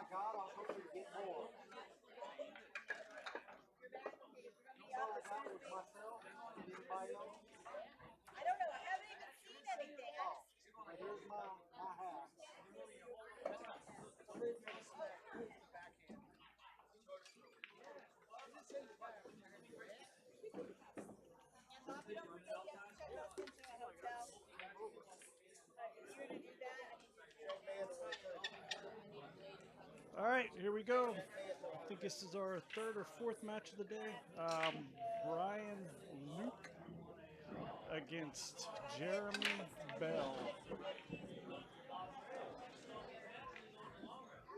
I got. I was hoping to get more. That's all I got was myself. Did anybody else? I don't know. I haven't even seen anything. Oh, well, here's my hat. And Bobby, don't forget you have to check us into a hotel. If you're gonna do that, I need All right, here we go. I think this is our third or fourth match of the day. Brian Luke against Jeremy Bell.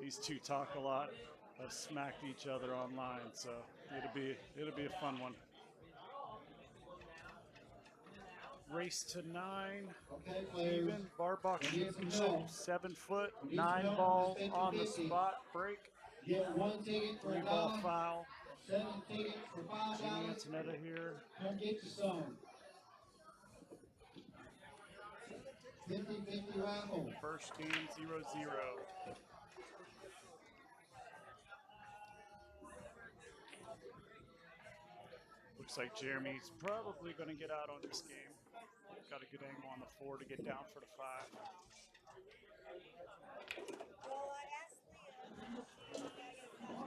These two talk a lot, have smacked each other online, so it'll be a fun one. Race to 9, Okay, players. even bar box We need some championship, help. 7 foot, We need some 9 help ball with this on the 50-50. spot break, Get 1 ticket for 3 ball $1, foul. 7 tickets for Jimmy $5. Antonetta here. Come get you some. 50-50 raffle. First game 0-0. Looks like Jeremy's probably going to get out on this game. Got a good angle on the 4 to get down for the 5. Well, I asked Leah.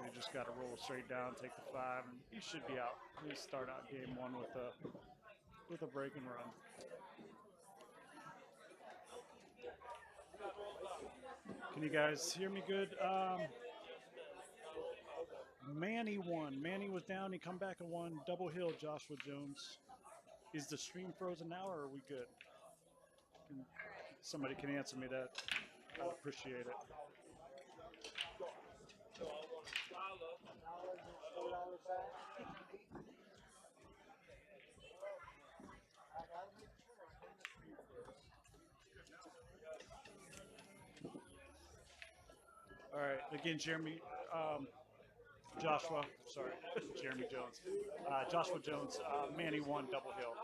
They just got to roll straight down, take the 5, and he should be out. He'll start out game 1 with a break and run. Can you guys hear me good? Manny won. Manny was down. He come back and won. Double hill, Joshua Jones. Is the stream frozen now, or are we good? Somebody can answer me that. I'd appreciate it. All right. Again, Jeremy, Joshua, sorry, Jeremy Jones. Joshua Jones, Manny won double hill.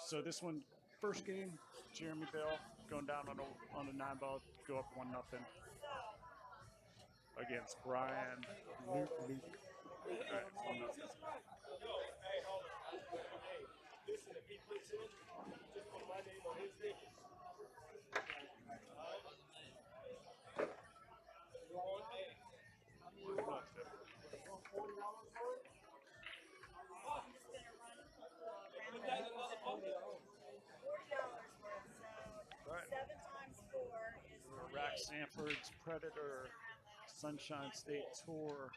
So this one, first game, Jeremy Bell going down on a 9 ball, go up 1-0 against Brian Luke. All right, 1-0. Listen, if he puts in, just put my name on his ticket. $40 worth. So Right. 7 times 4 is Rack 48. Sanford's Predator Sunshine State Tour,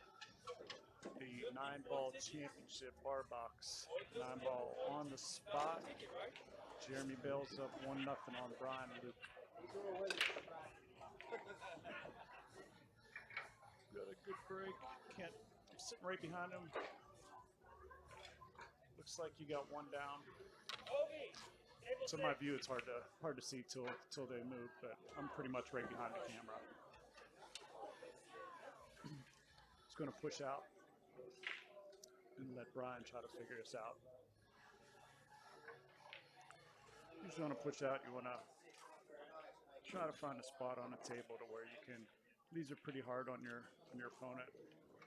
the 9 ball championship bar box. 9 ball on the spot. Jeremy Bell's up 1-0 on Brian Luke. Got a good break. I'm sitting right behind him. Looks like you got one down. To my view, it's hard to see till they move, but I'm pretty much right behind the camera. Just going to push out and let Brian try to figure this out. You just want to push out. You want to try to find a spot on the table to where you can. These are pretty hard on your opponent.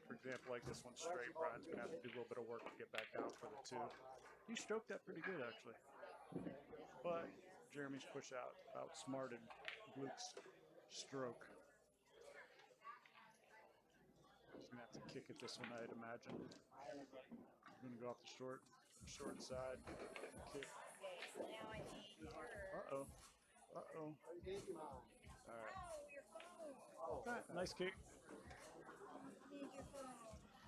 For example, like this one straight, Brian's going to have to do a little bit of work to get back down for the 2. You stroked that pretty good, actually. But Jeremy's push out outsmarted Luke's stroke. He's going to have to kick it this one, I'd imagine. I'm going to go off the short side. Kick. Now I need your. Uh-oh. Uh-oh. All right. Oh, your phone. Nice kick. I need your phone.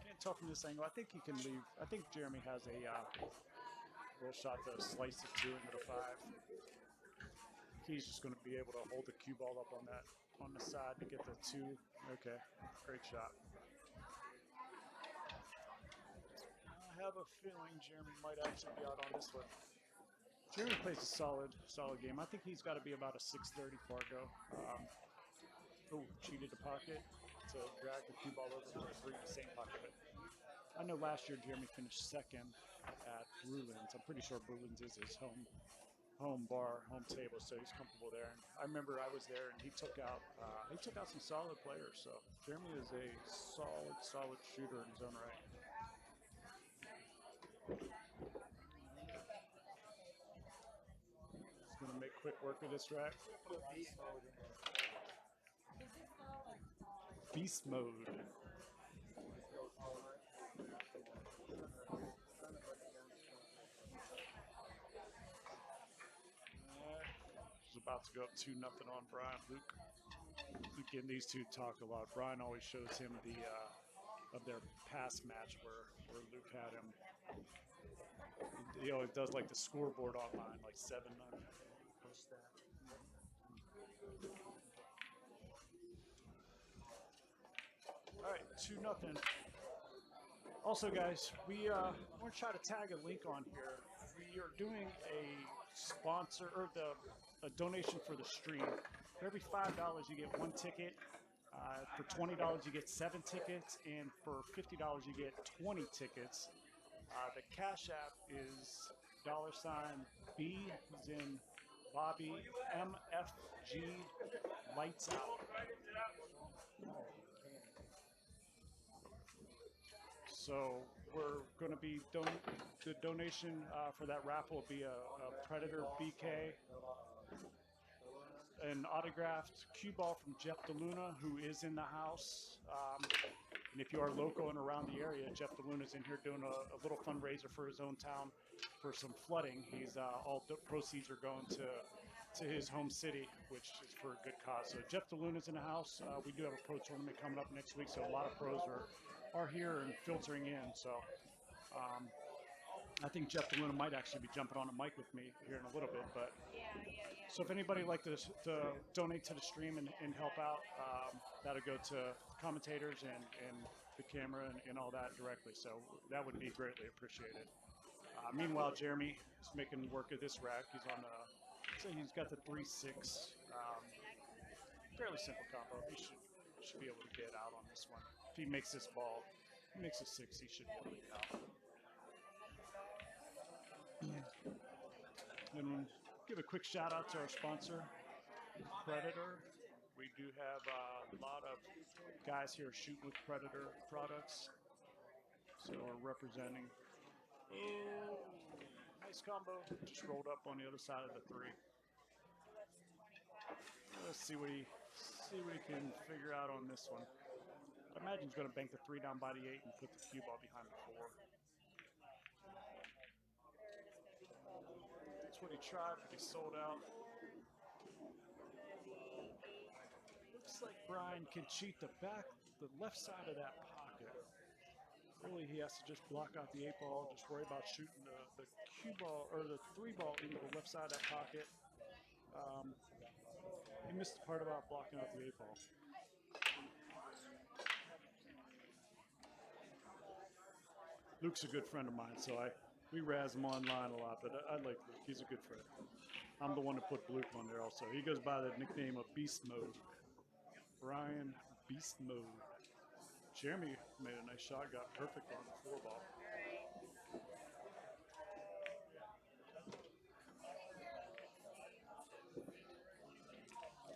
Can't tell from this angle. I think he can leave. I think Jeremy has a little shot to slice the 2 into the 5. He's just going to be able to hold the cue ball up on the side to get the 2. Okay, great shot. I have a feeling Jeremy might actually be out on this one. Jeremy plays a solid game. I think he's got to be about a 6:30 Fargo. Cheated the pocket to drag the cue ball over for a 3 in the same pocket. But I know last year Jeremy finished second at Bruins. I'm pretty sure Bruins is his home home bar, home table, so he's comfortable there. And I remember I was there, and he took out some solid players. So Jeremy is a solid shooter in his own right. He's gonna make quick work of this rack. Put beast mode in there. Beast mode. He's about to go up 2-0 on Brian. Luke and these two talk a lot. Brian always shows him the of their past match where Luke had him. He always does like the scoreboard online, like 7-0. Post that. All right, 2-0. Also, guys, we're gonna try to tag a link on here. We are doing a sponsor or a donation for the stream. For every $5, you get 1 ticket. For $20, you get 7 tickets, and for $50, you get 20 tickets. The Cash App is $B as in Bobby MFG Lights Out. So we're going to be the donation for that raffle will be a Predator BK, an autographed cue ball from Jeff DeLuna, who is in the house. And if you are local and around the area, Jeff DeLuna is in here doing a little fundraiser for his own town for some flooding. He's all the proceeds are going to his home city, which is for a good cause. So Jeff DeLuna is in the house. We do have a pro tournament coming up next week, so a lot of pros are here and filtering in. So I think Jeff DeLuna might actually be jumping on a mic with me here in a little bit. But so if anybody would like to donate to the stream and help out, that'll go to commentators and the camera and all that directly. So that would be greatly appreciated. Meanwhile, Jeremy is making work of this rack. He's on so he's got the 3-6. Fairly simple combo. He should be able to get out on this one. If he makes this ball, he makes a 6, he should be able to get out. And give a quick shout out to our sponsor, Predator. We do have a lot of guys here shooting with Predator products. So we're representing. Oh, nice combo. Just rolled up on the other side of the 3. Let's see what he can figure out on this one. I imagine he's going to bank the 3 down by the 8 and put the cue ball behind the 4. That's what he tried, but he sold out. Looks like Brian can cheat the left side of that pocket. Really, he has to just block out the 8 ball, just worry about shooting the cue ball or the 3 ball into the left side of that pocket. He missed the part about blocking out the 8 ball. Luke's a good friend of mine, so we razz him online a lot, but I like Luke. He's a good friend. I'm the one that put Luke on there also. He goes by the nickname of Beast Mode. Brian Beast Mode. Jeremy made a nice shot, got perfect on the 4 ball.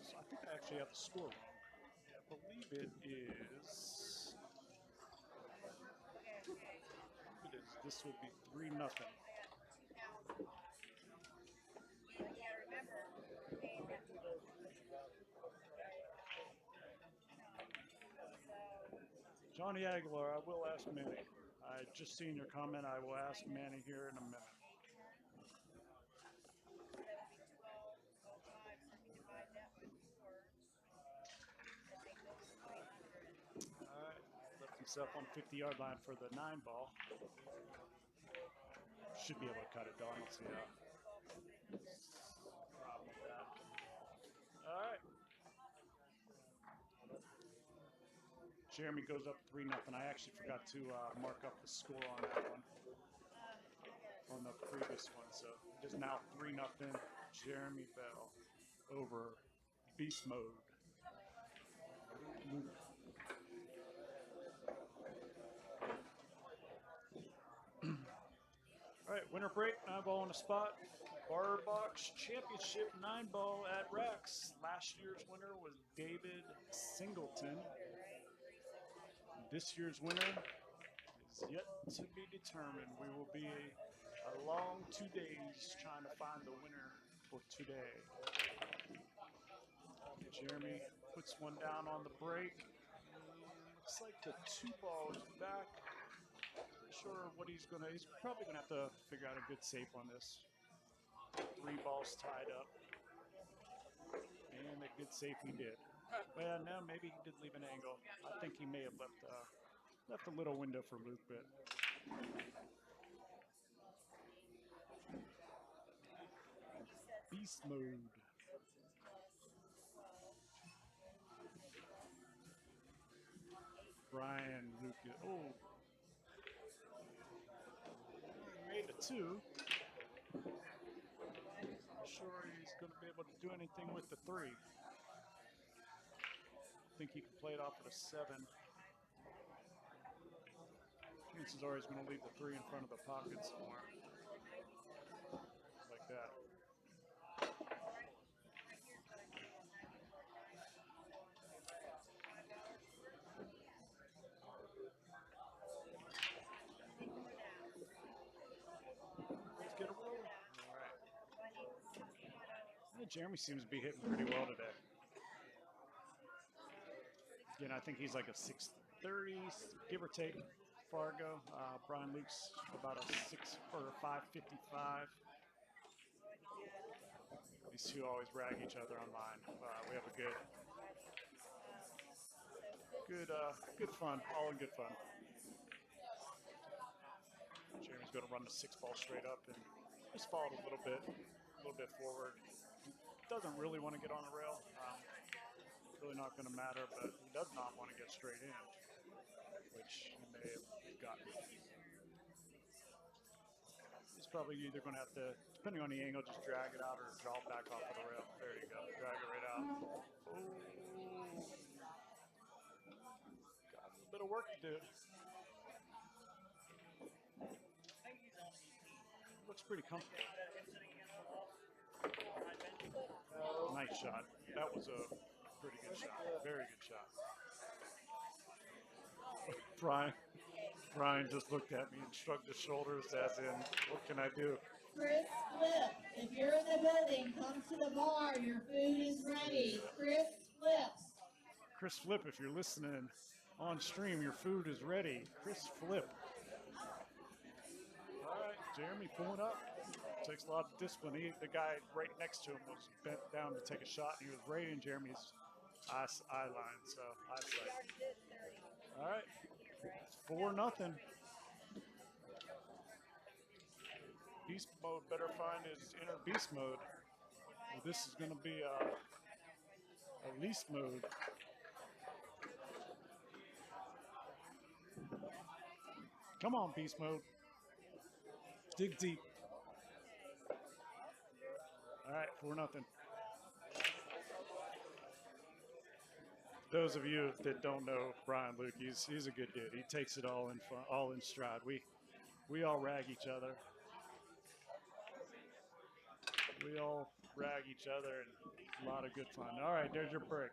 So I think I actually have the score wrong. I believe it is. This would be 3-0. Johnny Aguilar, I will ask Manny. I just seen your comment. I will ask Manny here in a minute. All right, left himself on 50-yard line for the 9 ball. Should be able to cut it, though. I don't see a problem with that. All right. Jeremy goes up 3-0. I actually forgot to mark up the score on that one, on the previous one. So it is now 3-0. Jeremy Bell over Beast Mode. All right, winner break. 9 ball on the spot. Bar Box Championship 9-ball at Rex. Last year's winner was David Singleton. This year's winner is yet to be determined. We will be a long 2 days trying to find the winner for today. Jeremy puts one down on the break. Looks like the 2-ball is back. Not sure what he's probably gonna have to figure out a good safe on this. 3 balls tied up. And a good safe he did. Well, no, maybe he did leave an angle. I think he may have left a little window for Luke, but beast mode. Brian Lucas. Oh, made a 2. Not sure he's going to be able to do anything with the 3. I think he can play it off at a 7. Chances are he's going to leave the 3 in front of the pocket somewhere. Like that. Let's get a roll. All right. Yeah, Jeremy seems to be hitting pretty well today. Again, I think he's like a 630, give or take. Fargo. Brian Luke's about a 6 or a 555. These two always rag each other online. We have a good fun, all in good fun. Jeremy's going to run the 6-ball straight up and just followed a little bit forward. Doesn't really want to get on the rail. Really not going to matter, but he does not want to get straight in, which he may have gotten. He's probably either going to have to, depending on the angle, just drag it out or draw it back off of the rail. There you go. Drag it right out. Oh. Got a little bit of work to do. Looks pretty comfortable. Nice shot. That was a pretty good shot. Very good shot. Brian just looked at me and shrugged his shoulders as in, what can I do? Chris Flip, if you're in the building, come to the bar. Your food is ready. Chris Flips. Chris Flip, if you're listening on stream, your food is ready. Chris Flip. All right, Jeremy pulling up. Takes a lot of discipline. The guy right next to him was bent down to take a shot, and he was right in Jeremy's eye line, so eyesight. All right, it's 4-0. Beast mode better find his inner beast mode. Well, this is going to be a least mode. Come on, beast mode. Dig deep. All right, 4-0. Those of you that don't know Brian Luke, he's a good dude. He takes it all in stride. We all rag each other. We all rag each other, and a lot of good fun. All right, there's your break.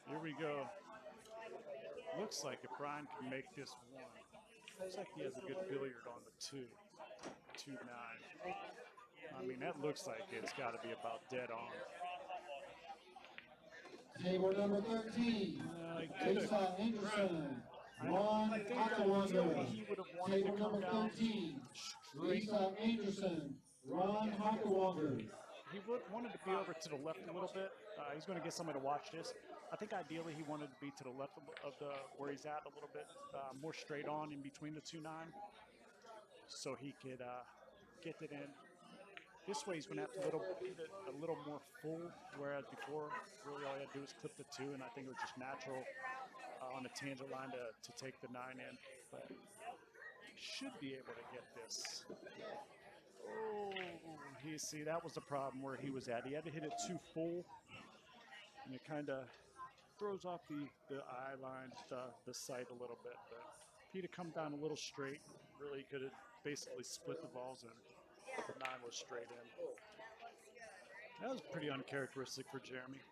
Here we go. Looks like if Brian can make this 1. Looks like he has a good billiard on the 2-9. I mean, that looks like it's got to be about dead on. Table number 13, Asa Anderson, Ron Hockawander. Table number 13, Asa Anderson, Ron Hockawander. He wanted to be over to the left a little bit. He's going to get somebody to watch this. I think ideally he wanted to be to the left of where he's at a little bit, more straight on in between the 2-9, so he could get it in. This way he's going to have to get it a little more full, whereas before really all he had to do was clip the 2, and I think it was just natural on the tangent line to take the 9 in. But should be able to get this. Oh, see, that was the problem where he was at. He had to hit it too full, and it kind of throws off the eye line, the sight a little bit. But If he'd have come down a little straight, really could have basically split the balls in. The 9 was straight in. That looks good, right? That was pretty uncharacteristic for Jeremy.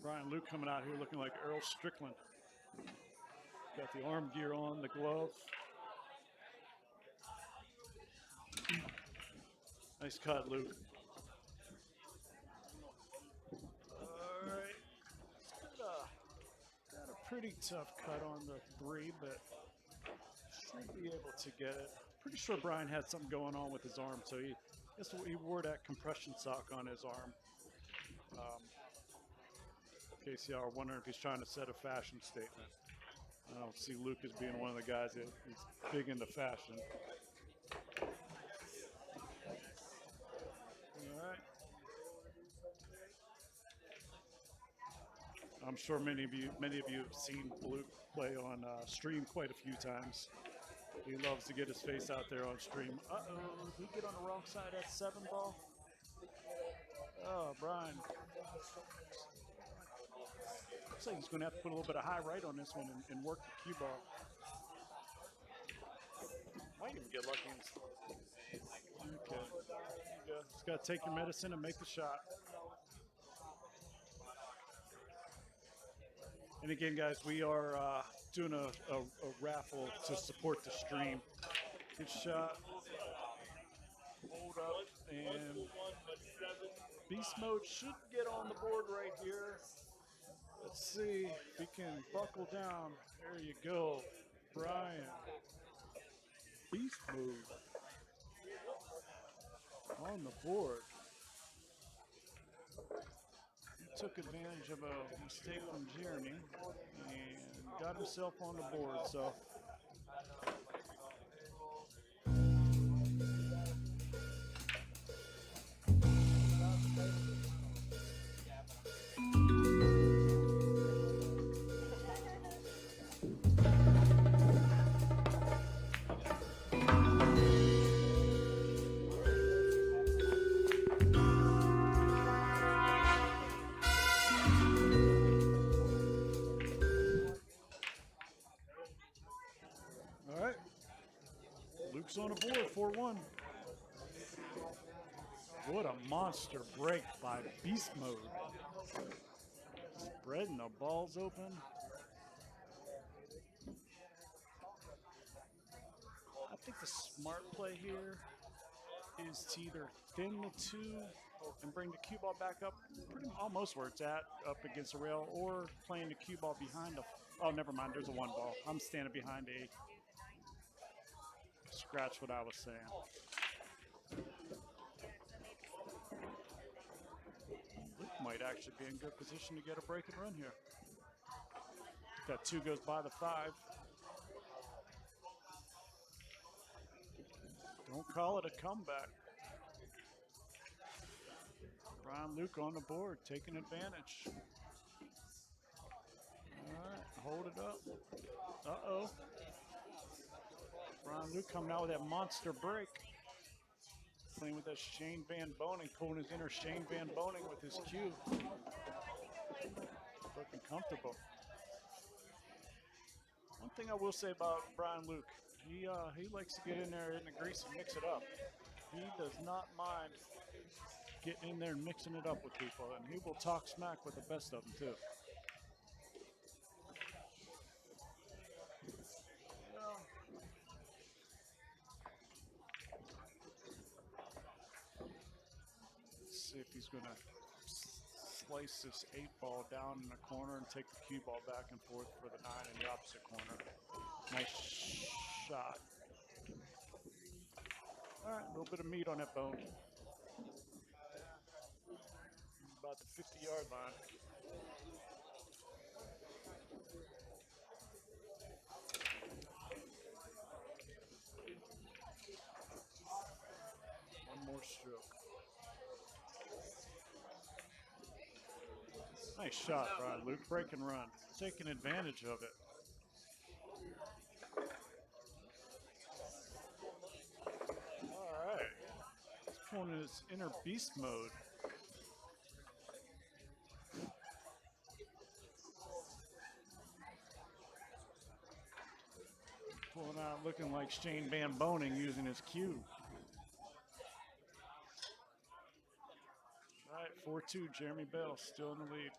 Brian Luke coming out here looking like Earl Strickland. Got the arm gear on, the glove. Nice cut, Luke. All right. Got a pretty tough cut on the 3, but should be able to get it. Pretty sure Brian had something going on with his arm, so he wore that compression sock on his arm. In case y'all are wondering if he's trying to set a fashion statement. I don't see Luke as being one of the guys that is big into fashion. All right. I'm sure many of you have seen Luke play on stream quite a few times. He loves to get his face out there on stream. Uh-oh, did he get on the wrong side of that 7 ball? Oh, Brian. Looks like he's going to have to put a little bit of high right on this one and work the cue ball. Might even get lucky. Okay. There you go. Just got to take your medicine and make the shot. And again, guys, we are doing a raffle to support the stream. Good shot. Hold up. And Beast Mode should get on the board right here. Let's see if we can buckle down. There you go, Brian. Beast Mode on the board. He took advantage of a mistake from Jeremy and got himself on the board. So. On the board, 4-1. What a monster break by Beast Mode. Spreading the balls open. I think the smart play here is to either thin the 2 and bring the cue ball back up almost where it's at, up against the rail, or playing the cue ball behind the. Oh, never mind. There's a 1 ball. I'm standing behind a. Scratch what I was saying. Luke might actually be in good position to get a break and run here. That 2 goes by the 5. Don't call it a comeback. Brian Luke on the board, taking advantage. All right, hold it up. Uh-oh. Brian Luke coming out with that monster break. Playing with that Shane Van Boening, pulling his inner Shane Van Boening with his cue. Looking comfortable. One thing I will say about Brian Luke, he likes to get in there in the grease and mix it up. He does not mind getting in there and mixing it up with people, and he will talk smack with the best of them too. See if he's going to slice this 8 ball down in the corner and take the cue ball back and forth for the 9 in the opposite corner. Nice shot. All right, a little bit of meat on that bone. About the 50-yard line. One more stroke. Nice shot, Brian Luke. Break and run. Taking advantage of it. All right. He's pulling his inner beast mode. looking like Shane Van Boning using his cue. All right, 4-2, Jeremy Bell still in the lead.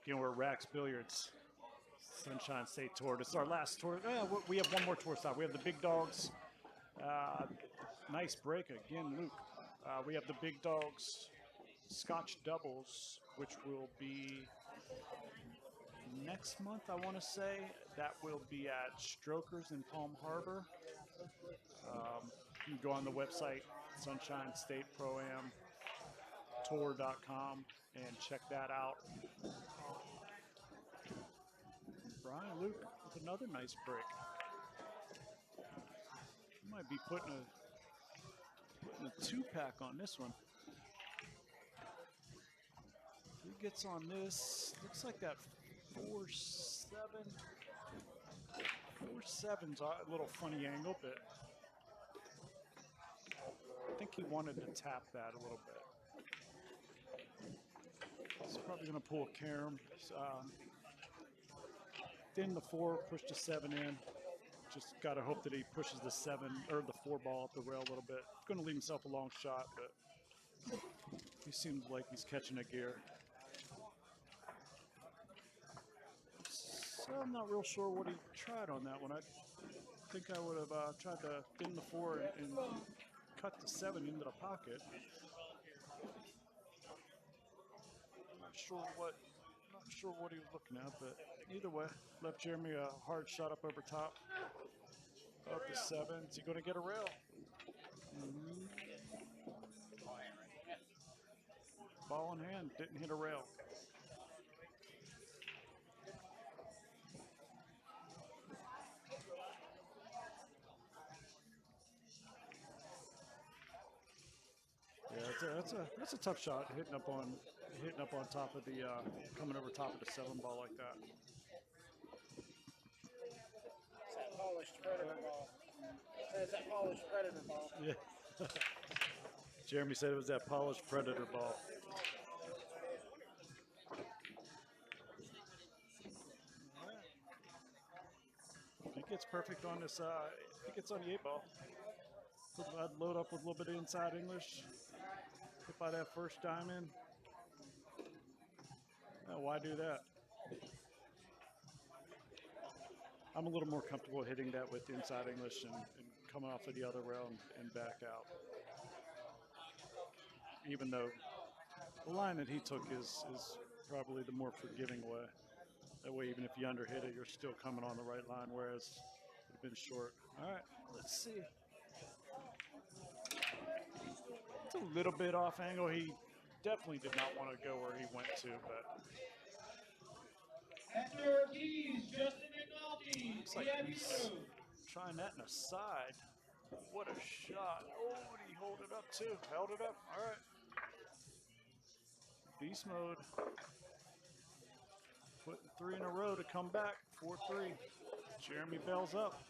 Again, we're at Rax Billiards, Sunshine State Tour. This is our last tour. We have one more tour stop. We have the Big Dogs. Nice break again, Luke. We have the Big Dogs Scotch Doubles, which will be next month, I want to say. That will be at Strokers in Palm Harbor. You can go on the website, Sunshine State Pro-Am Tour.com, and check that out. Brian Luke with another nice break. Might be putting a 2-pack on this one. If he gets on this, looks like that 4-7. 4-7's a little funny angle, but I think he wanted to tap that a little bit. He's probably going to pull a carom. Thin the 4, push the 7 in. Just got to hope that he pushes the 7 or the 4 ball up the rail a little bit. Going to leave himself a long shot, but he seems like he's catching a gear. So I'm not real sure what he tried on that one. I think I would have tried to thin the 4 and cut the 7 into the pocket. Not sure what he was looking at, but either way, left Jeremy a hard shot up over top of the 7. Is he going to get a rail? Ball in hand, didn't hit a rail. Yeah, that's a tough shot, hitting up on top of the coming over top of the 7 ball like that. It's that polished predator ball. It's that polished predator ball. Yeah. Jeremy said it was that polished predator ball. If he gets perfect on this, if he gets on the 8 ball, I'd load up with a little bit of inside English. If I'd have first diamond, why do that? I'm a little more comfortable hitting that with inside English and coming off of the other rail and back out. Even though the line that he took is probably the more forgiving way. That way, even if you underhit it, you're still coming on the right line, whereas it would have been short. All right, let's see. It's a little bit off angle. He definitely did not want to go where he went to, but Hector Ortiz, Justin McNulty, looks like he's trying that in a side. What a shot. Oh, did he hold it up too? Held it up. All right. Beast mode. Putting 3 in a row to come back. 4-3. Jeremy Bell's up.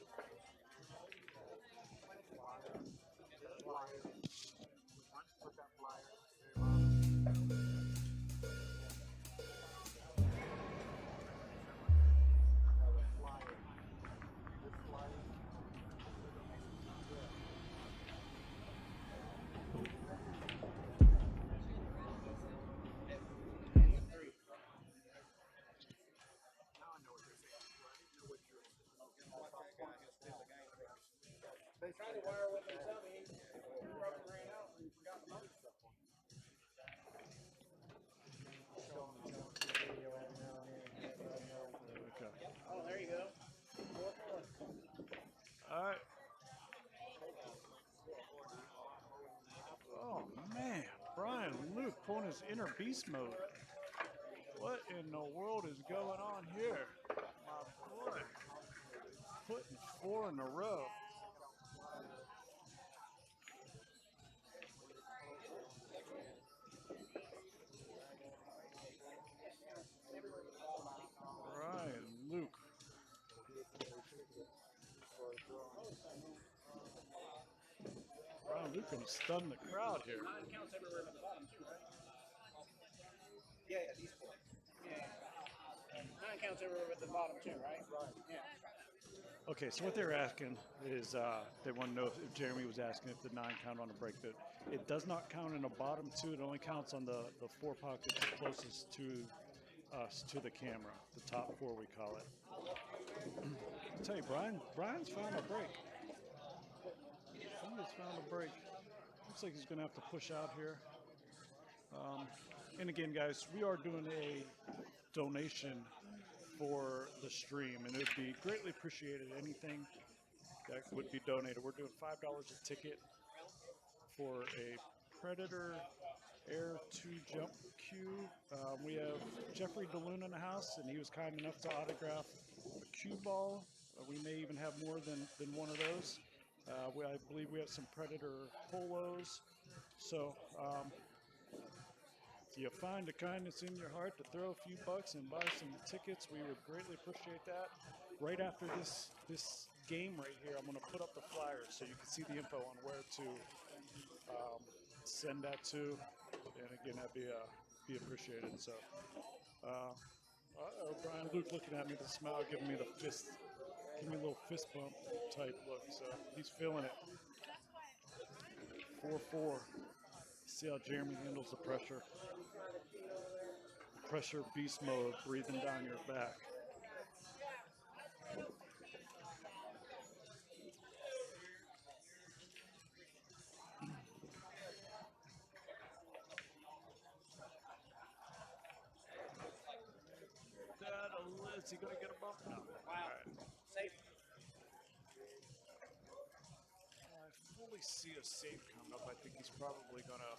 They tried to wire what they tell me. He probably ran out and forgot the other stuff on. Okay. Oh, there you go. 4-4. All right. Oh, man. Brian Luke pulling his inner beast mode. What in the world is going on here? My boy. Putting 4 in a row. Brian Luke. Brian Luke can stun the crowd here. It counts everywhere but the bottom too, right? Yeah, these four. Yeah. 9 counts everywhere at the bottom too, right? Right. Yeah. Okay, so what they're asking is they want to know if Jeremy was asking if the 9 count on the break. That it does not count in the bottom 2. It only counts on the 4 pockets closest to us, to the camera. The top 4, we call it. I'll tell you, Brian's found a break. Somebody's found a break. Looks like he's going to have to push out here. And again, guys, we are doing a donation for the stream, and it would be greatly appreciated. Anything that would be donated. We're doing $5 a ticket for a Predator Air 2 jump cue. We have Jeffrey DeLune in the house, and he was kind enough to autograph a cue ball. We may even have more than one of those. I believe we have some Predator polos. So if you find the kindness in your heart to throw a few bucks and buy some tickets, we would greatly appreciate that. Right after this game right here, I'm going to put up the flyers so you can see the info on where to send that to. And again, that'd be appreciated. So, Brian Luke looking at me with a smile, giving me the fist, give me a little fist bump type look. So he's feeling it. 4-4. See how Jeremy handles the pressure. Pressure beast mode, breathing down your back. Is he going to get a bump? No. Wow. Right. Safe. I fully see a safe coming up. I think he's probably going to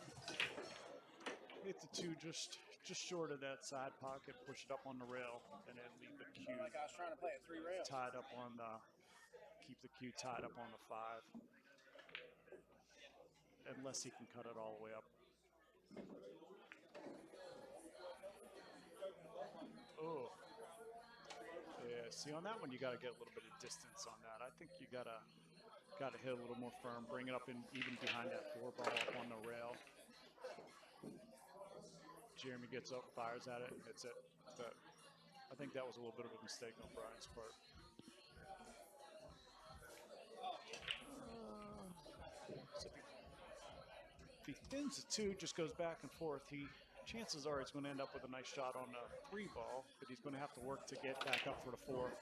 hit the 2 just short of that side pocket, push it up on the rail, and then leave the cue Like I was trying to play at 3 rails. tied up on the, keep the cue tied up on the 5, unless he can cut it all the way up. Oh. Yeah, see on that one you got to get a little bit of distance on that. I think you got to hit a little more firm, bring it up in even behind that 4 ball up on the rail. Jeremy gets up, fires at it, and hits it. But I think that was a little bit of a mistake on Brian's part. So if he thins the 2, just goes back and forth, chances are he's going to end up with a nice shot on the 3 ball, but he's going to have to work to get back up for the 4.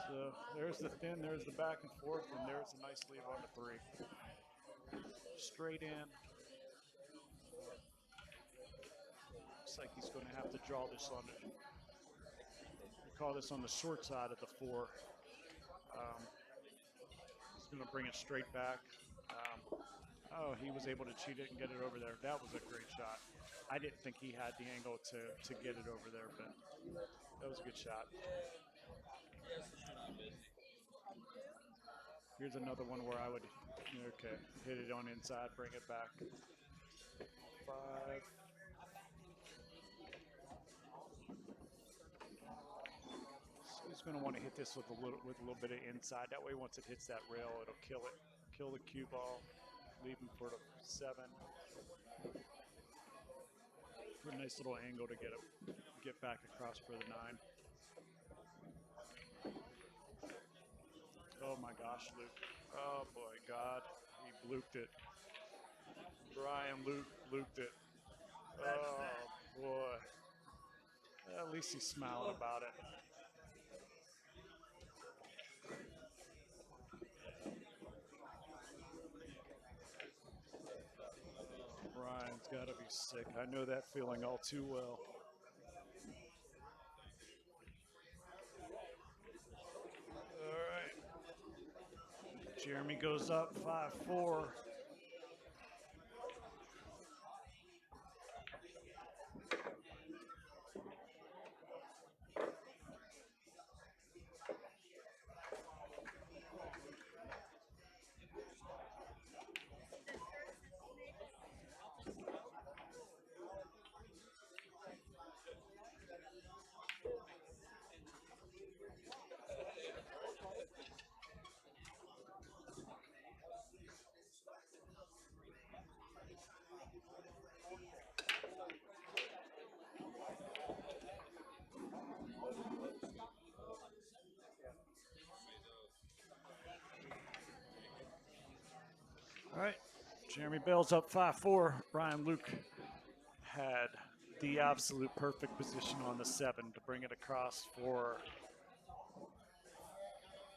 So there's the thin, there's the back and forth, and there's a nice leave on the 3. Straight in. Looks like he's going to have to draw this on it. We call this on the short side of the 4. He's going to bring it straight back. Oh, he was able to cheat it and get it over there. That was a great shot. I didn't think he had the angle to get it over there, but that was a good shot. Here's another one where I would, hit it on inside, bring it back. 5. So he's going to want to hit this with a little bit of inside. That way, once it hits that rail, it'll kill it. Kill the cue ball. Leave him for the 7. For a nice little angle to get back across for the 9. Oh my gosh, Luke. Oh boy, God. He bluked it. Brian Luked it. Oh boy. At least he's smiling about it. Brian's got to be sick. I know that feeling all too well. All right. Jeremy goes up 5-4. All right, Jeremy Bell's up 5-4. Brian Luke had the absolute perfect position on the 7 to bring it across for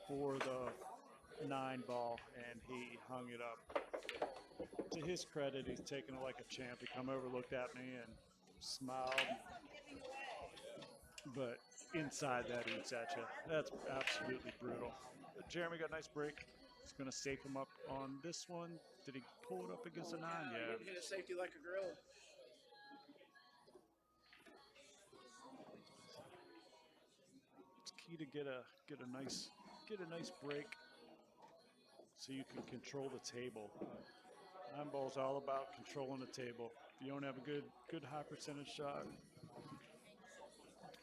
the 9 ball, and he hung it up. To his credit, he's taken it like a champ. He come over, looked at me, and smiled. But inside that eats at you. That's absolutely brutal. But Jeremy got a nice break. He's going to safe him up on this one. Did he pull it up against a 9? Yeah. Hit a safety like a gorilla. It's key to get a nice break so you can control the table. 9 ball's all about controlling the table. If you don't have a good high percentage shot,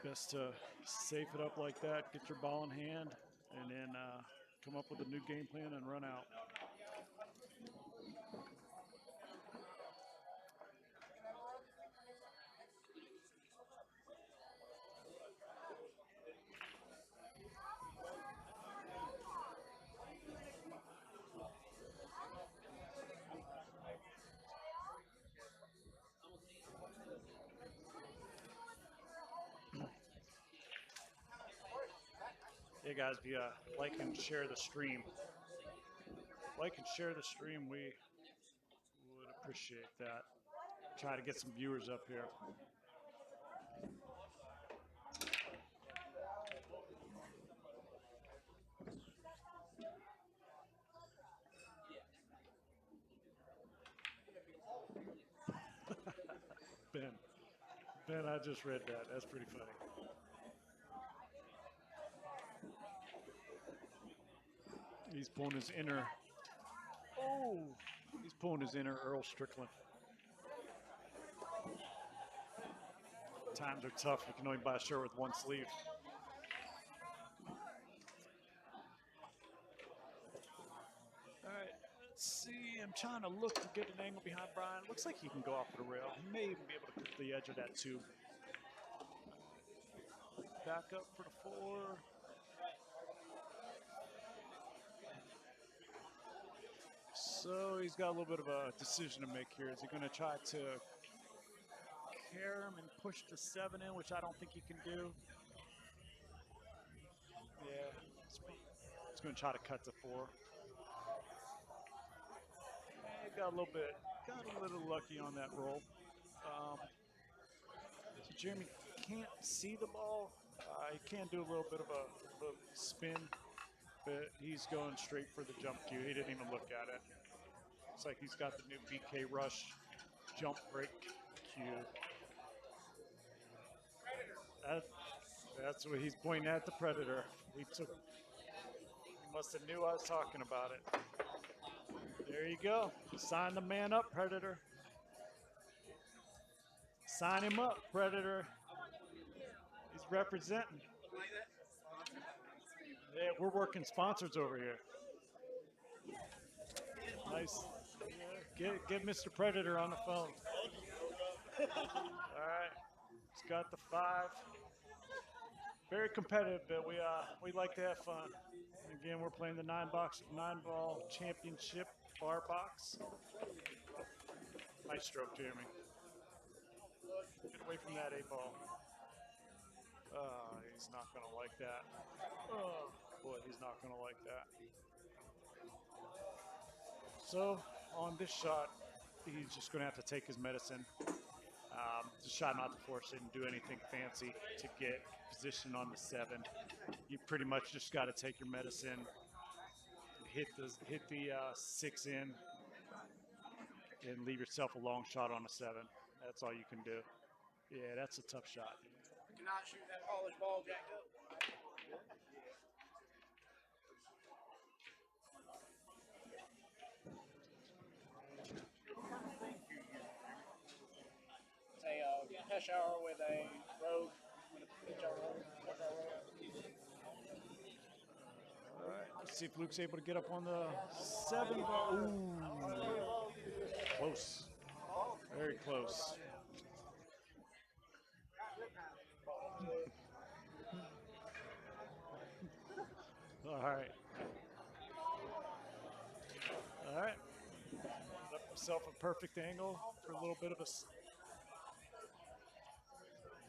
best to safe it up like that, get your ball in hand, and then come up with a new game plan and run out. Hey guys, if you like and share the stream, we would appreciate that. Try to get some viewers up here. Ben, I just read that. That's pretty funny. He's pulling his inner. Oh, he's pulling his inner Earl Strickland. Times are tough. You can only buy a shirt with one sleeve. All right, let's see. I'm trying to look to get an angle behind Brian. Looks like he can go off the rail. He may even be able to clip the edge of that tube. Back up for the 4. So he's got a little bit of a decision to make here. Is he going to try to carry him and push the 7 in, which I don't think he can do? Yeah, he's going to try to cut to 4. And got a little lucky on that roll. So Jeremy can't see the ball. He can do a little bit of a spin, but he's going straight for the jump cue. He didn't even look at it. Looks like he's got the new BK Rush jump break cue. That's what he's pointing at, the Predator. He must have knew I was talking about it. There you go. Sign the man up, Predator. Sign him up, Predator. He's representing. Yeah, we're working sponsors over here. Nice. Get Mr. Predator on the phone. All right. He's got the 5. Very competitive, but we like to have fun. Again, we're playing the 9-ball championship bar box. Nice stroke, Jeremy. Get away from that 8-ball. He's not gonna like that. Oh boy, he's not gonna like that. So on this shot, he's just gonna have to take his medicine. Just try not to force it and do anything fancy to get position on the 7. You pretty much just got to take your medicine, hit the 6 in, and leave yourself a long shot on the 7. That's all you can do. Yeah, that's a tough shot. You cannot shoot that polished ball jacked up. It's a hash hour with a rogue. All right, let's see if Luke's able to get up on the 7 ball. Ooh, close, very close. All right. himself a perfect angle for a little bit of a.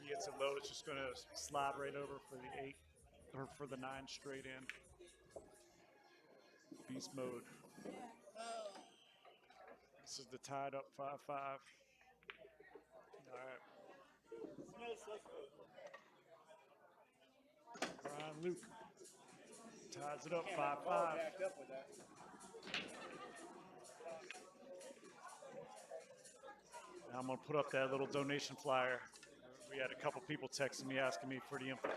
He hits it low. It's just going to slide right over for the 8 or for the 9 straight in. Beast mode. This is the tied up 5-5. All right. Brian Luke ties it up 5-5. Backed up with that. Now I'm going to put up that little donation flyer. We had a couple people texting me asking me for the info.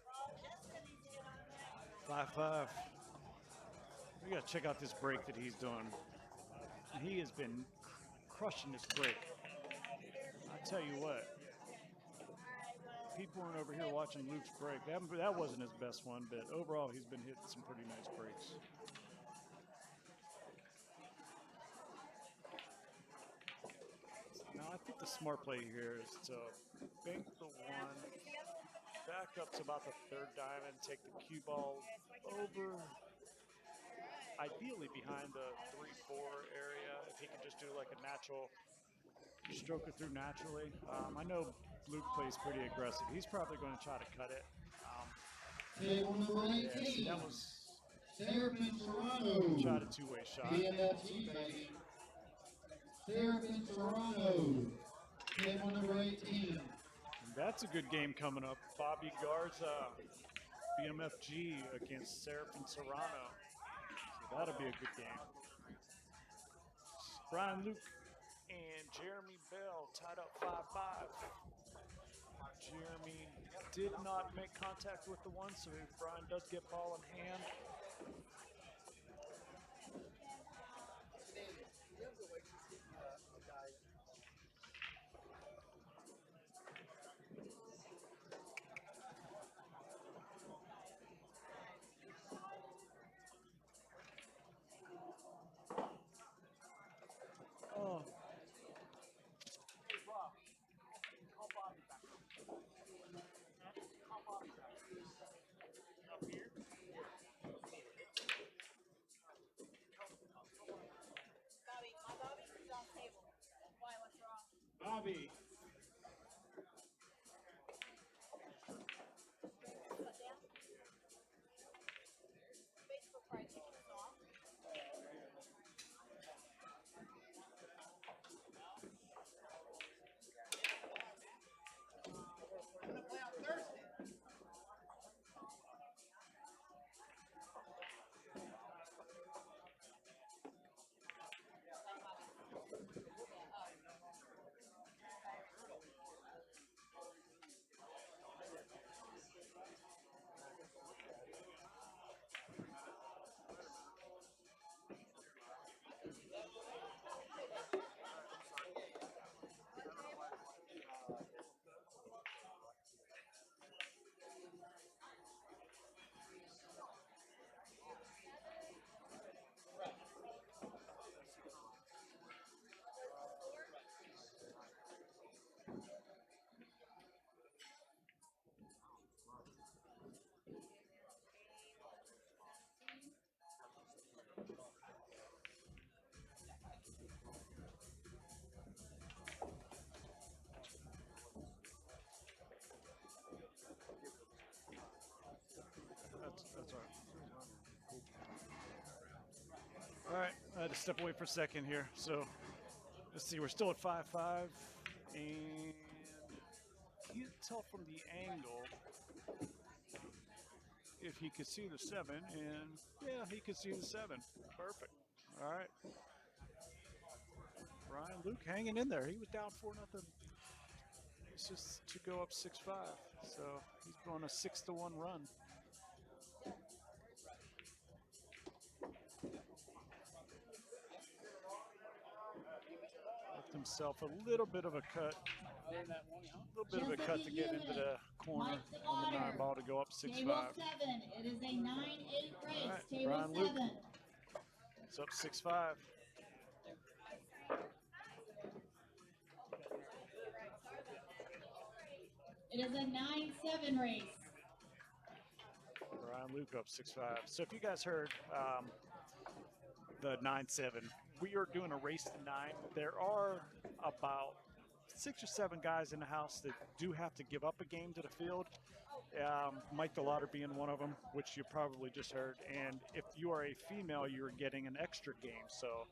Rob, just 'cause he's in on that. 5-5. We got to check out this break that he's doing. He has been crushing this break. I tell you what, people weren't over here watching Luke's break. That wasn't his best one, but overall he's been hitting some pretty nice breaks. Now I think the smart play here is to bank the 1, back up to about the 3rd diamond, take the cue ball over, ideally behind the 3-4 area. If he could just do like a natural, stroke it through naturally. I know Luke plays pretty aggressive. He's probably going to try to cut it. Table number Yeah, 18. see, that was Seraphin Toronto. tried a 2-way shot. PMFG, baby. Seraphin Toronto. Table number 18. That's a good game coming up. Bobby Garza, BMFG against Seraphin Serrano. So that'll be a good game. Brian Luke and Jeremy Bell tied up 5-5. Jeremy did not make contact with the 1, so if Brian does get ball in hand. Oh. Bobby, my Bobby is on table. Why? What's wrong? Bobby. Put down. Facebook probably taking us off. I'm gonna play on Thursday. That's all right. All right, I had to step away for a second here. So let's see, we're still at 5-5, and you can tell from the angle if he could see the 7, and yeah, he could see the 7. Perfect. All right. Brian Luke hanging in there. He was down 4-0. It's just to go up 6-5. So he's going a 6-1 run. Left himself a little bit of a cut, Other than that one, huh? a little bit of a cut to get into the corner on the 9 ball to go up 6-5. Table 7, it is a 9-8 race. All right, Table Brian Luke. 7. It's up 6-5. It is a 9-7 race. Brian Luke up 6-5. So if you guys heard the 9-7, we are doing a race to 9. There are about 6 or 7 guys in the house that do have to give up a game to the field. Mike DeLauder being one of them, which you probably just heard. And if you are a female, you're getting an extra game. So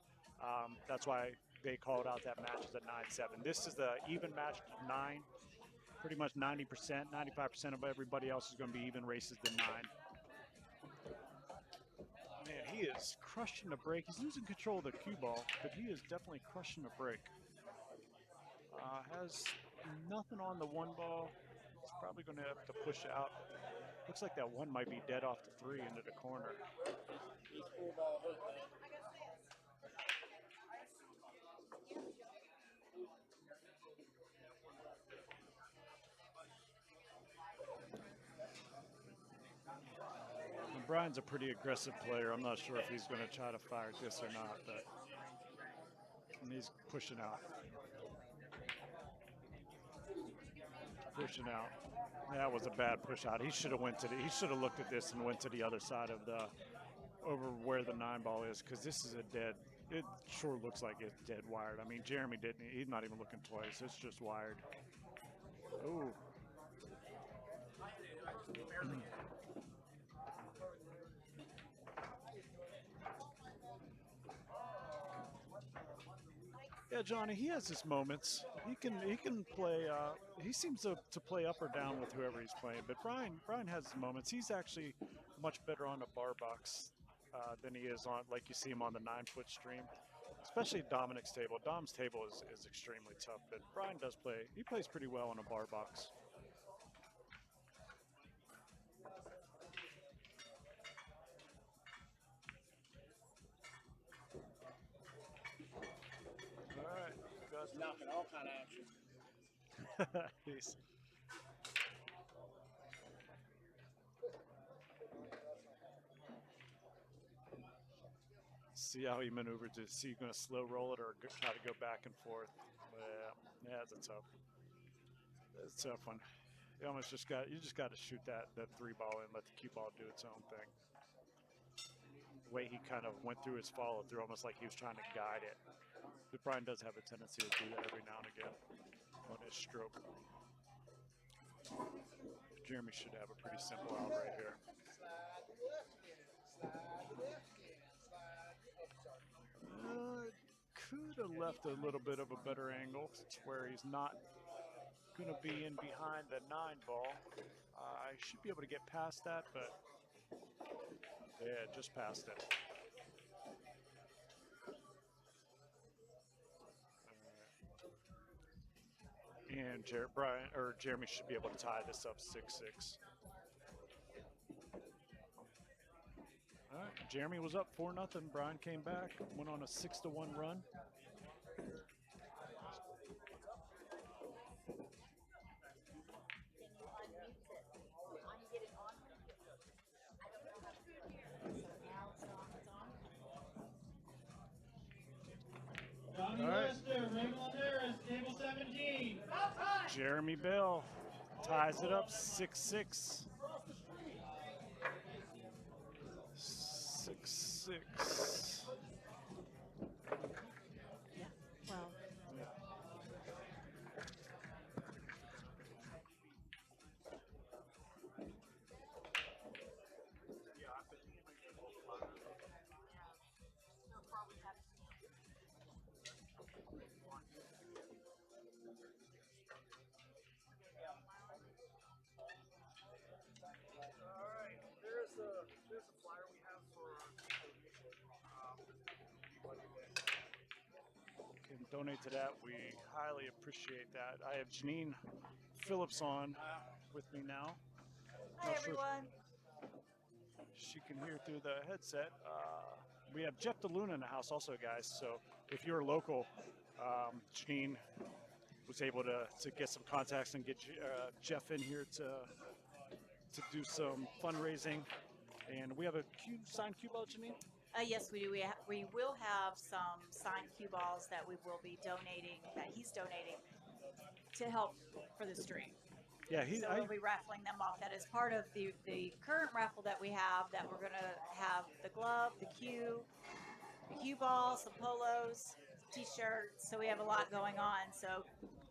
that's why they called out that match as a 9-7. This is the even match 9. Pretty much 90%, 95% of everybody else is going to be even races than 9. Man, he is crushing the break. He's losing control of the cue ball, but he is definitely crushing the break. Has nothing on the 1 ball. He's probably going to have to push out. Looks like that 1 might be dead off the 3 into the corner. He's full ball hurt, man. And Brian's a pretty aggressive player. I'm not sure if he's going to try to fire this or not, but and he's pushing out. Pushing out. That was a bad push out. He should have he should have looked at this and went to the other side of the over where the 9 ball is, because this is a dead. It sure looks like it's dead wired. I mean, Jeremy didn't. He's not even looking twice. It's just wired. Ooh. Yeah, Johnny, he has his moments. He can play. He seems to play up or down with whoever he's playing. But Brian has his moments. He's actually much better on a bar box than he is on, like you see him on the 9-foot stream. Especially Dominic's table. Dom's table is extremely tough, but Brian does play. He plays pretty well on a bar box. He's knocking all kind of action. He's, see how he maneuvers it. See, you going to slow roll it or try to go back and forth. Yeah, it's a tough one. You just got to shoot that 3 ball and let the cue ball do its own thing. The way he kind of went through his follow through, almost like he was trying to guide it. But Brian does have a tendency to do that every now and again on his stroke. Jeremy should have a pretty simple out right here. Could have left a little bit of a better angle to where he's not going to be in behind the 9 ball. I should be able to get past that, but yeah, just past it. And Jeremy should be able to tie this up 6-6. All right, Jeremy was up 4-0. Brian came back, went on a 6-1 run. Johnny All right. Lester, Raymond Harris, table 17. Jeremy Bell ties it up 6-6. 6-6. Well, There's a flyer we have for can donate to that. We highly appreciate that. I have Janine Phillips on with me now. hi Not sure if everyone. she can hear through the headset. We have Jeff DeLuna in the house also, guys. So if you're local, Janine was able to get some contacts and get Jeff in here to do some fundraising. And we have a signed cue ball, Janine? Yes, we do. We will have some signed cue balls that we will be donating, that he's donating to help for the stream. Yeah, So we'll be raffling them off. That is part of the current raffle that we have, that we're going to have the glove, the cue ball, some polos, t-shirts. So we have a lot going on. So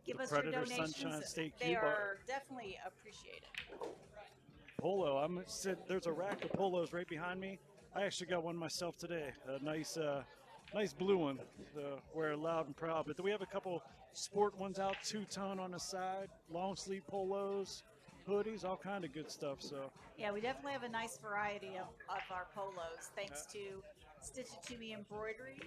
give us your Predator donations. Sunshine State They cue ball. are definitely appreciated. Polo. There's a rack of polos right behind me. I actually got one myself today. A nice blue one. Wear loud and proud. But we have a couple sport ones out, 2-tone on the side, long sleeve polos, hoodies, all kind of good stuff. So Yeah, we definitely have a nice variety of our polos, thanks to Stitch It To Me Embroidery.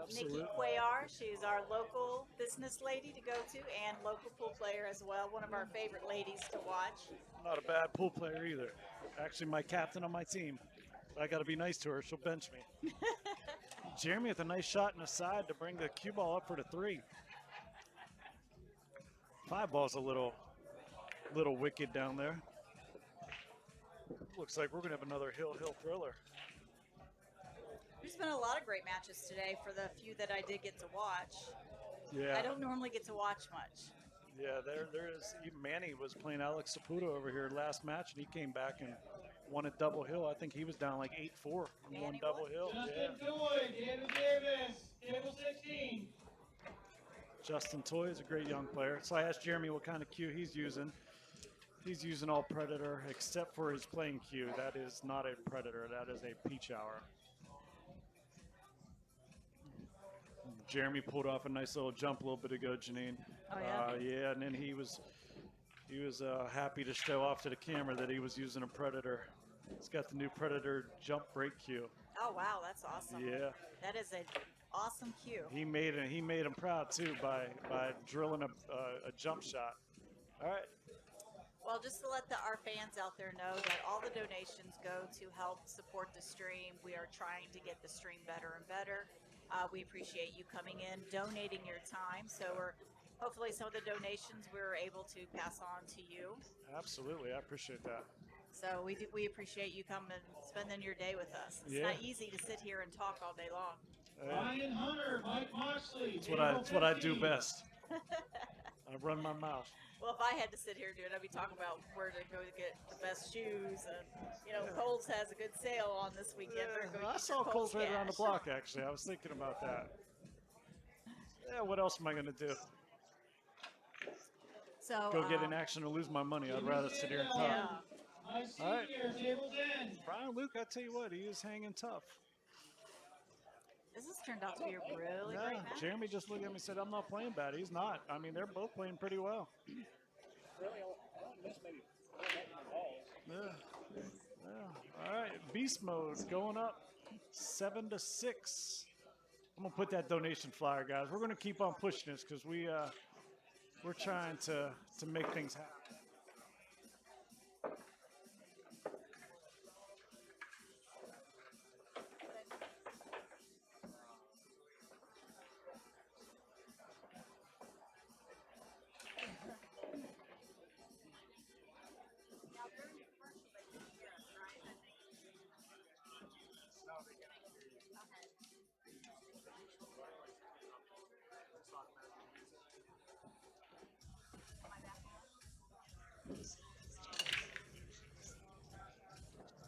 absolutely. Nikki Cuellar, she's our local business lady to go to and local pool player as well. One of our favorite ladies to watch. Not a bad pool player either. Actually, my captain on my team. I got to be nice to her. She'll bench me. Jeremy with a nice shot in the side to bring the cue ball up for the 3. 5 ball's a little wicked down there. Looks like we're gonna have another hill thriller. There's been a lot of great matches today for the few that I did get to watch. Yeah. I don't normally get to watch much. Yeah, there is. Even Manny was playing Alex Saputo over here last match, and he came back and won a double hill. I think he was down like 8-4 and won Manny double won? hill. Yeah. Justin Toy, David Davis, table 16. Justin Toy is a great young player. So I asked Jeremy what kind of cue he's using. He's using all Predator except for his playing cue. That is not a Predator. That is a Peach Hour. Jeremy pulled off a nice little jump a little bit ago, Janine. Oh, yeah? Yeah, and then he was happy to show off to the camera that he was using a Predator. He's got the new Predator jump break cue. Oh, wow, that's awesome. Yeah. That is an awesome cue. He made him proud too by drilling a jump shot. All right. Well, just to let our fans out there know that all the donations go to help support the stream. We are trying to get the stream better and better. We appreciate you coming in, donating your time. So hopefully some of the donations we're able to pass on to you. Absolutely, I appreciate that. So we appreciate you coming, spending your day with us. It's Yeah. not easy to sit here and talk all day long. Ryan Hunter, Mike Moxley. That's what I do best. I run my mouth. Well, if I had to sit here and do it, I'd be talking about where to go to get the best shoes. And, Kohl's has a good sale on this weekend. Better go I use saw your Cole's right around the cash. block, actually. I was thinking about that. Yeah, what else am I going to do? So, Go get in action or lose my money. I'd rather sit here and talk. Yeah. My All right. senior, table 10. Brian Luke, I tell you what, he is hanging tough. This has turned out to be a really Yeah, great match. Jeremy just looked at me and said, I'm not playing bad. He's not. I mean, they're both playing pretty well. Really, I only missed maybe 4 balls. Yeah. All right, beast mode going up 7-6. I'm gonna put that donation flyer, guys. We're gonna keep on pushing this because we're trying to make things happen.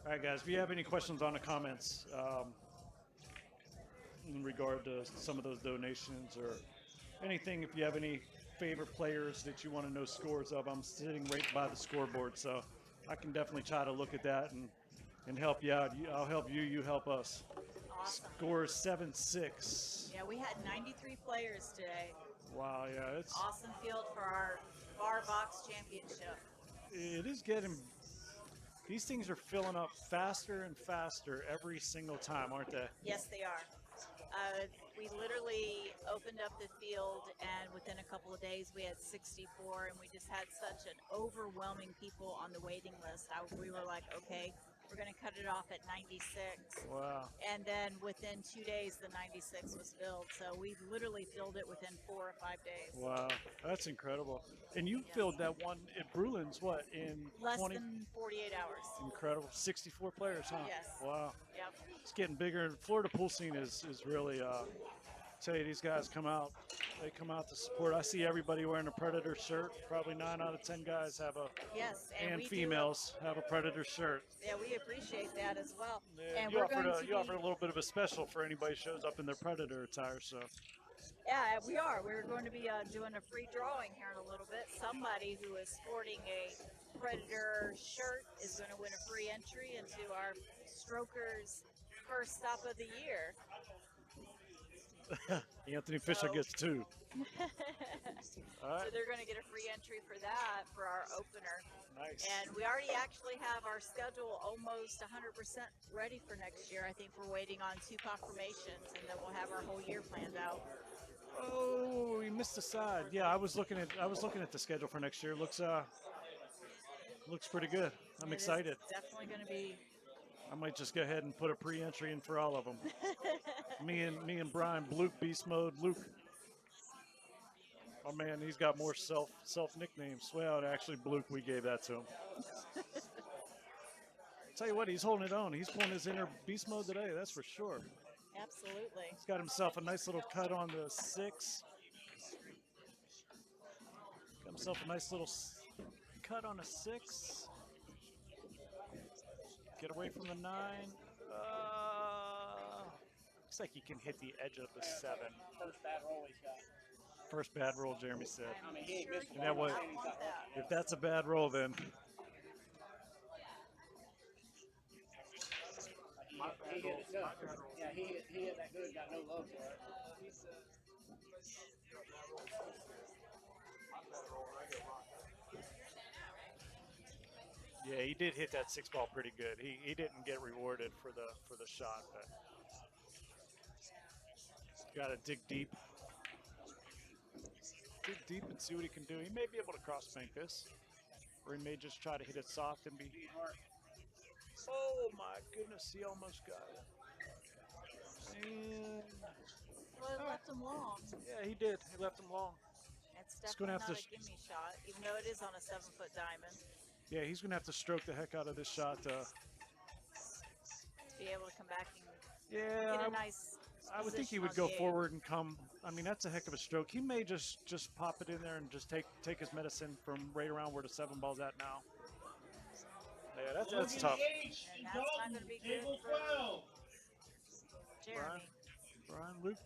All right, guys, if you have any questions on the comments in regard to some of those donations or anything, if you have any favorite players that you want to know scores of, I'm sitting right by the scoreboard, so I can definitely try to look at that and help you out. I'll help you, you help us. Awesome. Score is 7-6. Yeah, we had 93 players today. Wow, yeah, Awesome field for our Bar Box Championship. it is getting. These things are filling up faster and faster every single time, aren't they? Yes, they are. We literally opened up the field, and within a couple of days, we had 64, and we just had such an overwhelming people on the waiting list. We were like, okay, We're going to cut it off at 96. Wow. And then within 2 days, the 96 was filled. So we literally filled it within 4 or 5 days. Wow. That's incredible. And you filled that one at Brulin's, what, in Less 20? than 48 hours. Incredible. 64 players, huh? Yes. Wow. Yep. It's getting bigger. And Florida pool scene is really, tell you, these guys come out. They come out to support. I see everybody wearing a Predator shirt. Probably 9 out of 10 guys have a, Yes. and we females have a Predator shirt. Yeah, we appreciate that as well. Yeah, And you we're offered going to you offered a little bit of a special for anybody who shows up in their Predator attire. So Yeah, we are. We're going to be doing a free drawing here in a little bit. Somebody who is sporting a Predator shirt is going to win a free entry into our Strokers first stop of the year. Anthony Fisher So- gets 2. All So right. they're going to get a free entry for that for our opener. Nice. And we already actually have our schedule almost 100% ready for next year. I think we're waiting on 2 confirmations, and then we'll have our whole year planned out. Oh, we missed the side. Yeah, I was looking at the schedule for next year. Looks pretty good. I'm It is excited. definitely going to be. I might just go ahead and put a pre-entry in for all of them. me and Brian, Luke Beast Mode, Luke. Oh man, he's got more self nicknames. Well, actually, Luke, we gave that to him. Tell you what, he's holding it on. He's pulling his inner beast mode today. That's for sure. Absolutely. He's got himself a nice little cut on the 6. Got himself a nice little cut on a 6. Get away from the 9. Looks like he can hit the edge of the 7. First bad roll he's got. First bad roll, Jeremy said. I mean, he ain't missed And one. that was, I want that. if that's a bad roll, then He hit it good. Yeah, he hit that good, got no love for it. yeah, he did hit that 6 ball pretty good. He didn't get rewarded for the shot, but got to dig deep. Dig deep and see what he can do. He may be able to cross bank this, or he may just try to hit it soft and be. Oh my goodness, he almost got it. And Well, it left him long. yeah, he did. He left him long. It's He's gonna definitely have not to a gimme shot, even though it is on a 7-foot diamond. Yeah, he's gonna have to stroke the heck out of this shot. To be able to come back and Yeah, get a nice. I would think he position would on go the eight. forward and come. I mean, that's a heck of a stroke. He may just pop it in there and just take his medicine from right around where the 7 ball's at now. Yeah, that's Logan tough. H. And in that's not Dalton, gonna be good table for- 12. Jeremy. Brian Luke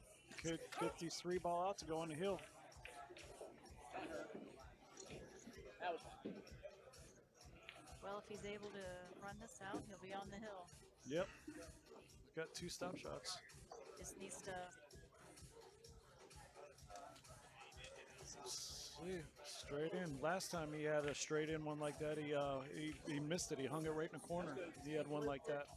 could get these 3 ball out to go on the hill. That was Well, if he's able to run this out, he'll be on the hill. Yep. Got 2 stop shots. Just needs to. See, straight in. Last time he had a straight in one like that, he missed it. He hung it right in the corner. He had one like that.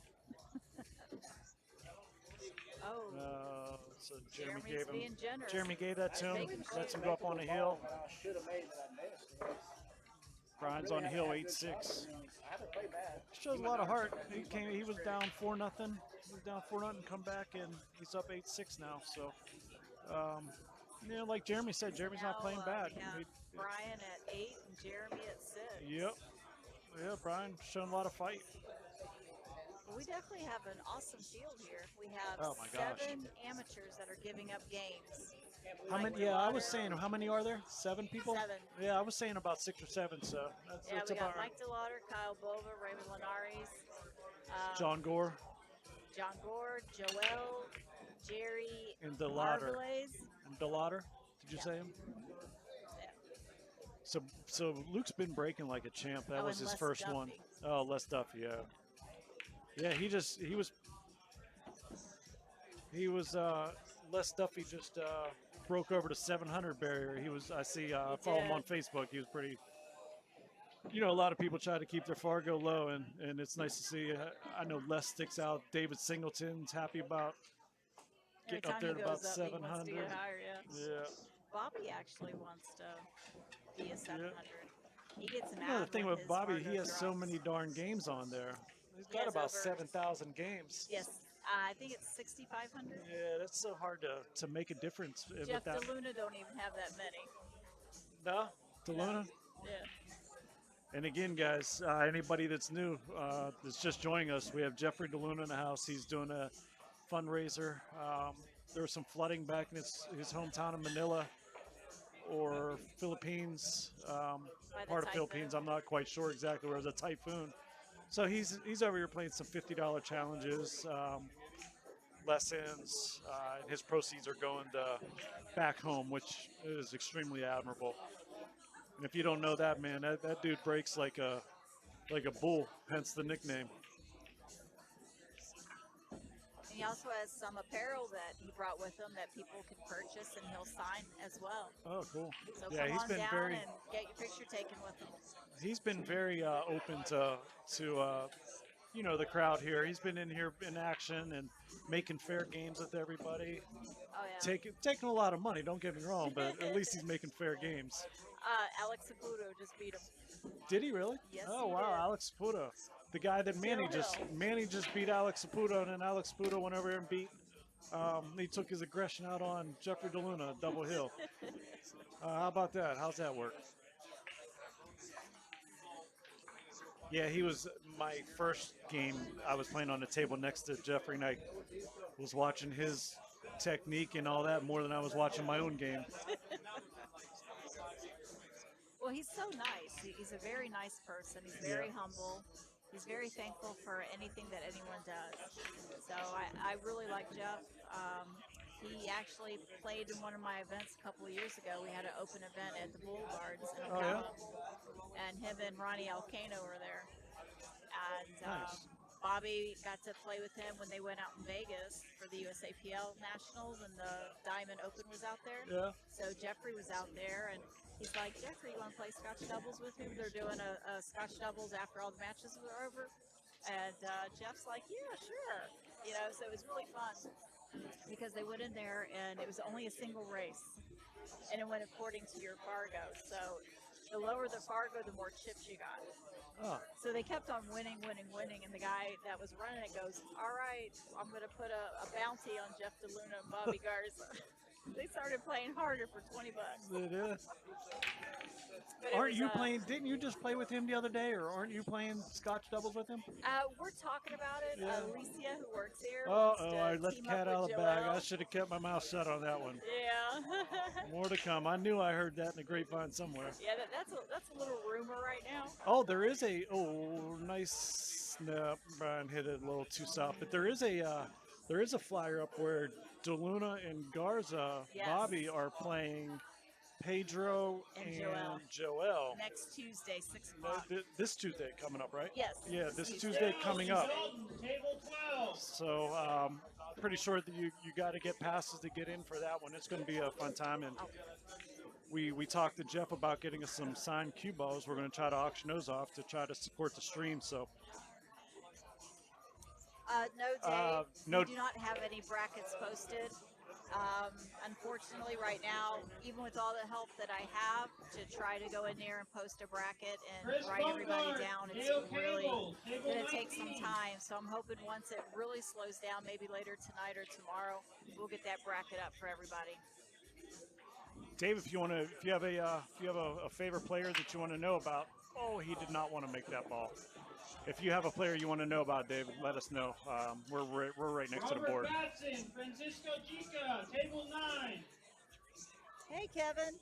Oh, So Jeremy Jeremy's gave being him. generous. Jeremy gave that to him. Making Lets him sure. go up on the hill. I should have made that I missed. Brian's on the hill, 8-6. I haven't played bad. Shows a lot of heart. He was down 4-0. He was down 4-0, come back, and he's up 8-6 now. So, like Jeremy said, Jeremy's not Now, playing bad. we have Brian at 8 and Jeremy at 6. Yep. Yeah, Brian showing a lot of fight. Well, we definitely have an awesome field here. We have Oh my gosh. 7 amateurs that are giving up games. How many? Yeah, I was saying, how many are there? 7 people? 7. Yeah, I was saying about 6 or 7. So that's, Yeah, that's we got about Mike DeLauder, Kyle Bova, Raymond Linares, John Gore John Gore, Joel, Jerry, and DeLauder. Arbelaise. And DeLauder. Did you Yeah. say him? Yeah. So Luke's been breaking like a champ. That Oh, was and his Les first one. Duffy. Oh, Les Duffy, yeah. Yeah, he was Les Duffy just broke over the 700 barrier. I follow him on Facebook. He was pretty, a lot of people try to keep their Fargo low, and it's nice to see. I know Les sticks out. David Singleton's happy about Every getting up time there he at about goes up, he wants to 700. get higher, yeah. Yeah. Bobby actually wants to be a 700. He gets mad. The thing when with his Bobby, Fargo he has so drops. many darn games on there. He's He got has about over- 7,000 games. Yes, I think it's 6,500. Yeah, that's so hard to make a difference with Jeff that. DeLuna don't even have that many. No, DeLuna. Yeah. And again, guys, anybody that's new, that's just joining us, we have Jeffrey DeLuna in the house. He's doing a fundraiser. There was some flooding back in his hometown of Manila or Philippines, By the part of typhoon. Philippines. I'm not quite sure exactly where it was, a typhoon. So he's over here playing some $50 challenges, lessons, and his proceeds are going back home, which is extremely admirable. And if you don't know that, man, that dude breaks like a bull, hence the nickname. And he also has some apparel that he brought with him that people can purchase and he'll sign as well. Oh, cool. So Yeah, come he's on been down very and get your picture taken with him. he's been very open to the crowd here. He's been in here in action and making fair games with everybody. Oh yeah. Taking a lot of money. Don't get me wrong, but at least he's making fair games. Alex Saputo just beat him. Did he really? Yes, Oh he wow, did. Alex Saputo, the guy that Hill. Manny just beat Alex Saputo, and then Alex Saputo went over and beat. He took his aggression out on Jeffrey DeLuna, double hill. How about that? How's that work? Yeah, he was my first game. I was playing on the table next to Jeffrey, and I was watching his technique and all that more than I was watching my own game. Well, he's so nice. He's a very nice person. He's very humble. He's very thankful for anything that anyone does. So I really like Jeff. He actually played in one of my events a couple of years ago. We had an open event at the Boulevards in Oh, yeah? Ocala. And him and Ronnie Alcano were there. And Nice. Bobby got to play with him when they went out in Vegas for the USAPL Nationals, and the Diamond Open was out there. Yeah. So Jeffrey was out there, and he's like, Jeffrey, you want to play Scotch doubles with me? They're doing a Scotch doubles after all the matches were over. And Jeff's like, yeah, sure. So it was really fun because they went in there and it was only a single race. And it went according to your Fargo. So the lower the Fargo, the more chips you got. Oh, So they kept on winning. And the guy that was running it goes, all right, I'm going to put a bounty on Jeff DeLuna and Bobby Garza. They started playing harder for $20. it is. But it Aren't was, you playing? Didn't you just play with him the other day, or aren't you playing Scotch doubles with him? We're talking about it. Yeah. Alicia, who works here, Oh, wants to I let the team cat up out of with the bag. Joelle. I should have kept my mouth shut on that one. Yeah. More to come. I knew I heard that in the grapevine somewhere. Yeah, that's a little rumor right now. Oh, there is a nice snap. Brian hit it a little too soft, but there is a flyer up where DeLuna and Garza, Yes. Bobby are playing Pedro And and Joelle. Joelle. Next Tuesday, 6 No, o'clock. this Tuesday coming up, right? Yes. Yeah, this Tuesday coming up. Table 12. So pretty sure that you got to get passes to get in for that one. It's going to be a fun time, and we talked to Jeff about getting us some signed cue balls. We're going to try to auction those off to try to support the stream. So No, Dave. no- We do not have any brackets posted. Unfortunately, right now, even with all the help that I have to try to go in there and post a bracket and Chris write everybody Bumgarner, down, it's Neil really Cable, table going to take some 19. time. So I'm hoping once it really slows down, maybe later tonight or tomorrow, we'll get that bracket up for everybody. Dave, if you have a favorite player that you want to know about, oh, he did not want to make that ball. If you have a player you want to know about, Dave, let us know. We're right next to the board. Robert Batson, Francisco Chica, table 9. Hey, Kevin.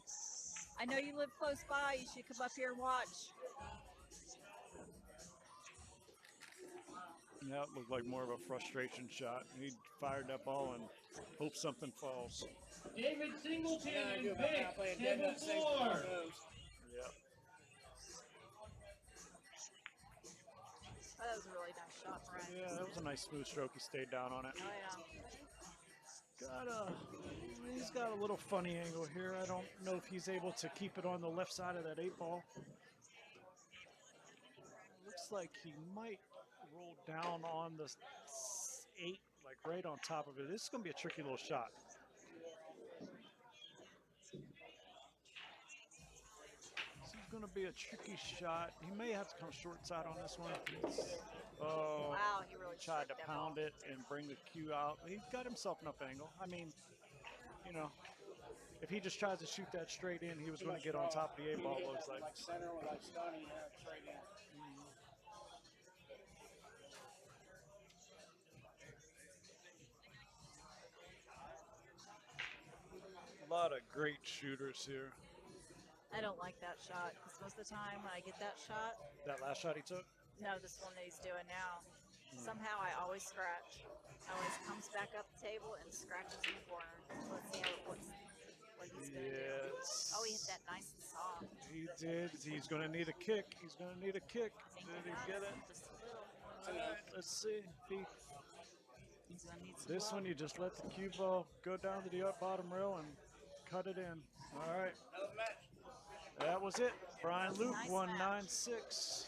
I know you live close by. You should come up here and watch. Yeah, it looked like more of a frustration shot. He fired that ball and hoped something falls. David Singleton Yeah, I and do about Vic, not playing dead table nut six 4. moves. Yep. Oh, that was a really nice shot, Brian. Yeah, that was a nice smooth stroke. He stayed down on it. Oh, yeah. He's got a little funny angle here. I don't know if he's able to keep it on the left side of that 8-ball. Looks like he might roll down on the 8, like right on top of it. This is going to be a tricky little shot. This is going to be a tricky shot. He may have to come short side on this one. Oh, Wow, he really tried to tricked that pound ball. it and bring the cue out. He got himself enough angle. I mean, you know, if he just tries to shoot that straight in, he was going to get on top of the 8 ball. Looks like. Like center with like stunning, yeah, straight in. A lot of great shooters here. I don't like that shot because most of the time when I get that shot, That last shot he took. no, this one that he's doing now, somehow I always scratch. Always comes back up the table and scratches in the corner. Let's see what he's gonna do. Yes. Oh, he hit that nice and soft. He did. He's going to need a kick. He's going to need a kick. Think Did he he got get it? Just a little. All right, let's see. He's gonna need some This love. one, you just let the cue ball go down to the bottom rail and cut it in. All right. Another match. That was it. Brian Luke Nice won match. 9-6.